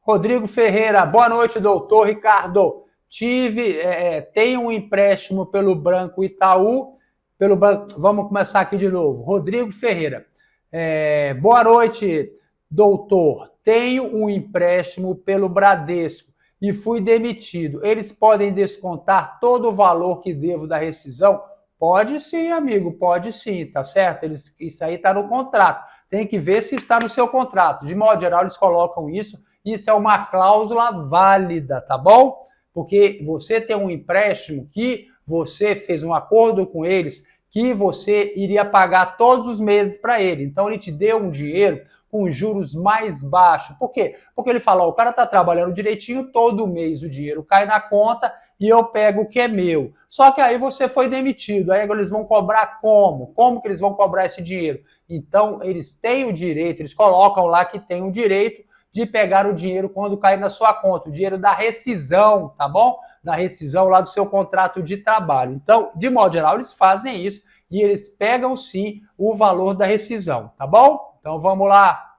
S1: Rodrigo Ferreira, boa noite, doutor Ricardo. Tenho um empréstimo pelo Banco Itaú, vamos começar aqui de novo. Rodrigo Ferreira, boa noite, doutor. Tenho um empréstimo pelo Bradesco e fui demitido. Eles podem descontar todo o valor que devo da rescisão? Pode sim, amigo, pode sim, tá certo? Isso aí está no contrato. Tem que ver se está no seu contrato. De modo geral, eles colocam isso. Isso é uma cláusula válida, tá bom? Porque você tem um empréstimo que você fez um acordo com eles que você iria pagar todos os meses para ele. Então, ele te deu um dinheiro com juros mais baixos. Por quê? Porque ele fala, ó, o cara está trabalhando direitinho, todo mês o dinheiro cai na conta e eu pego o que é meu. Só que aí você foi demitido, aí eles vão cobrar como? Como que eles vão cobrar esse dinheiro? Então, eles têm o direito, eles colocam lá que tem o direito de pegar o dinheiro quando cair na sua conta, o dinheiro da rescisão, tá bom? Da rescisão lá do seu contrato de trabalho. Então, de modo geral, eles fazem isso e eles pegam sim o valor da rescisão, tá bom? Então, vamos lá.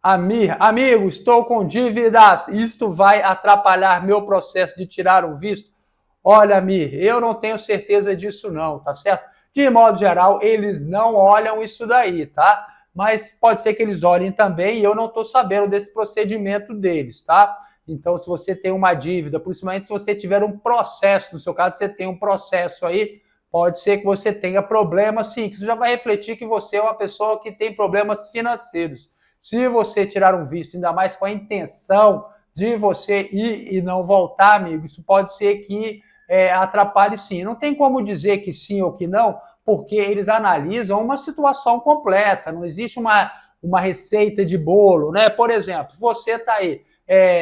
S1: Amir, amigo, estou com dívidas, isto vai atrapalhar meu processo de tirar um visto? Olha, Amir, eu não tenho certeza disso não, tá certo? De modo geral, eles não olham isso daí, tá? Mas pode ser que eles olhem também e eu não estou sabendo desse procedimento deles, tá? Então, se você tem uma dívida, principalmente se você tiver um processo, no seu caso, você tem um processo aí, pode ser que você tenha problemas, sim, que isso já vai refletir que você é uma pessoa que tem problemas financeiros. Se você tirar um visto, ainda mais com a intenção de você ir e não voltar, amigo, isso pode ser que atrapalhe sim. Não tem como dizer que sim ou que não, porque eles analisam uma situação completa, não existe uma receita de bolo, né? Por exemplo, você está aí,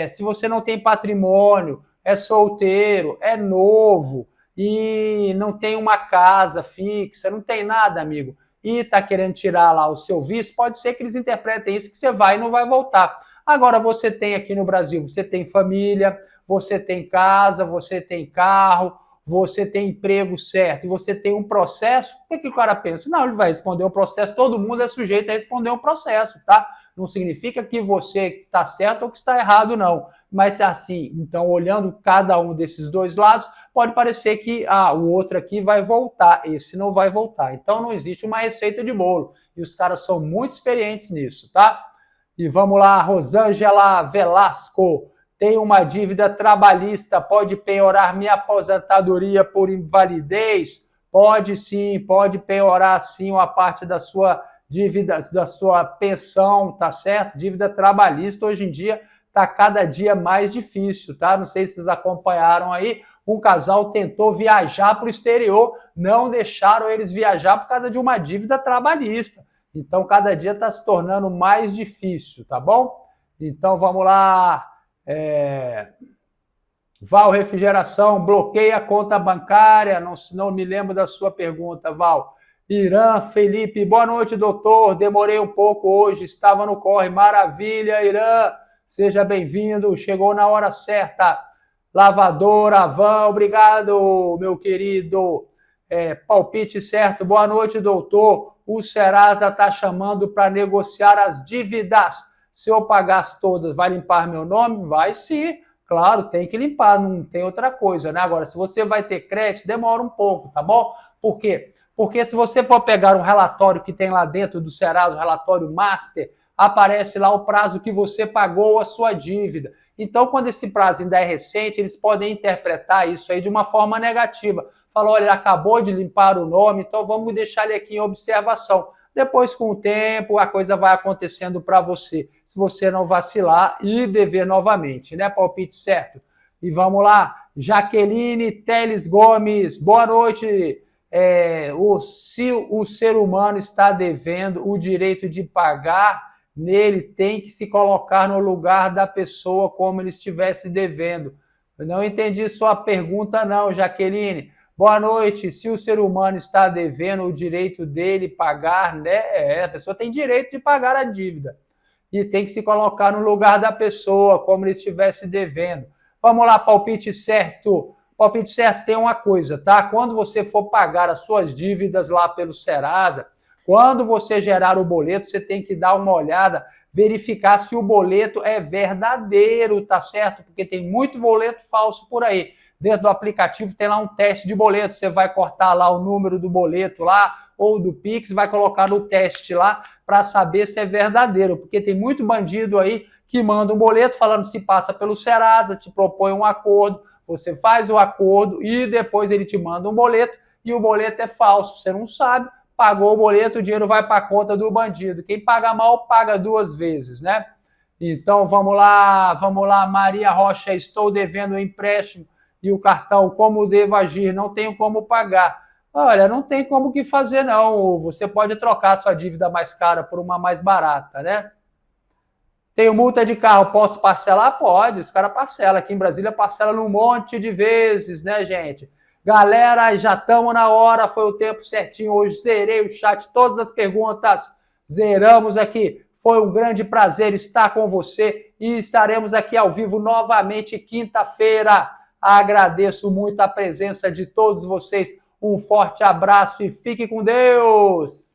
S1: se você não tem patrimônio, é solteiro, é novo e não tem uma casa fixa, não tem nada, amigo, e está querendo tirar lá o seu visto, pode ser que eles interpretem isso, que você vai e não vai voltar. Agora, você tem aqui no Brasil, você tem família, você tem casa, você tem carro, você tem emprego certo e você tem um processo, o que o cara pensa? Não, ele vai responder um processo, todo mundo é sujeito a responder um processo, tá? Não significa que você está certo ou que está errado, não. Mas assim, então, olhando cada um desses dois lados, pode parecer que o outro aqui vai voltar, esse não vai voltar. Então, não existe uma receita de bolo. E os caras são muito experientes nisso, tá? E vamos lá, Rosângela Velasco. Tenho uma dívida trabalhista, pode penhorar minha aposentadoria por invalidez? Pode sim, pode penhorar sim uma parte da sua dívida, da sua pensão, tá certo? Dívida trabalhista hoje em dia está cada dia mais difícil, tá? Não sei se vocês acompanharam aí, um casal tentou viajar para o exterior, não deixaram eles viajar por causa de uma dívida trabalhista. Então, cada dia está se tornando mais difícil, tá bom? Então, vamos lá. Val Refrigeração, bloqueia a conta bancária, não me lembro da sua pergunta, Val. Irã, Felipe, boa noite, doutor, demorei um pouco hoje, estava no corre, maravilha, Irã, seja bem-vindo, chegou na hora certa. Lavadora, Van, obrigado, meu querido. Palpite certo, boa noite, doutor, o Serasa está chamando para negociar as dívidas. Se eu pagar todas, vai limpar meu nome? Vai sim, claro, tem que limpar, não tem outra coisa, né? Agora, se você vai ter crédito, demora um pouco, tá bom? Por quê? Porque se você for pegar um relatório que tem lá dentro do Serasa, o relatório Master, aparece lá o prazo que você pagou a sua dívida. Então, quando esse prazo ainda é recente, eles podem interpretar isso aí de uma forma negativa. Falar, olha, ele acabou de limpar o nome, então vamos deixar ele aqui em observação. Depois, com o tempo, a coisa vai acontecendo para você, se você não vacilar e dever novamente, né? Palpite certo. E vamos lá, Jaqueline Teles Gomes, boa noite. Se o ser humano está devendo, o direito de pagar nele tem que se colocar no lugar da pessoa como ele estivesse devendo. Eu não entendi sua pergunta não, Jaqueline. Boa noite. Se o ser humano está devendo, o direito dele pagar, né? A pessoa tem direito de pagar a dívida. E tem que se colocar no lugar da pessoa, como ele estivesse devendo. Vamos lá, palpite certo. Palpite certo tem uma coisa, tá? Quando você for pagar as suas dívidas lá pelo Serasa, quando você gerar o boleto, você tem que dar uma olhada, verificar se o boleto é verdadeiro, tá certo? Porque tem muito boleto falso por aí. Dentro do aplicativo tem lá um teste de boleto, você vai cortar lá o número do boleto lá, ou do Pix, vai colocar no teste lá para saber se é verdadeiro, porque tem muito bandido aí que manda um boleto falando se passa pelo Serasa, te propõe um acordo, você faz o acordo e depois ele te manda um boleto e o boleto é falso, você não sabe, pagou o boleto, o dinheiro vai para a conta do bandido. Quem paga mal, paga duas vezes, né? Então, vamos lá, Maria Rocha, estou devendo um empréstimo e o cartão, como devo agir? Não tenho como pagar. Olha, não tem como que fazer, não. Você pode trocar sua dívida mais cara por uma mais barata, né? Tenho multa de carro, posso parcelar? Pode, os caras parcelam. Aqui em Brasília parcela num monte de vezes, né, gente? Galera, já estamos na hora, foi o tempo certinho. Hoje zerei o chat, todas as perguntas, zeramos aqui. Foi um grande prazer estar com você e estaremos aqui ao vivo novamente quinta-feira. Agradeço muito a presença de todos vocês. Um forte abraço e fique com Deus!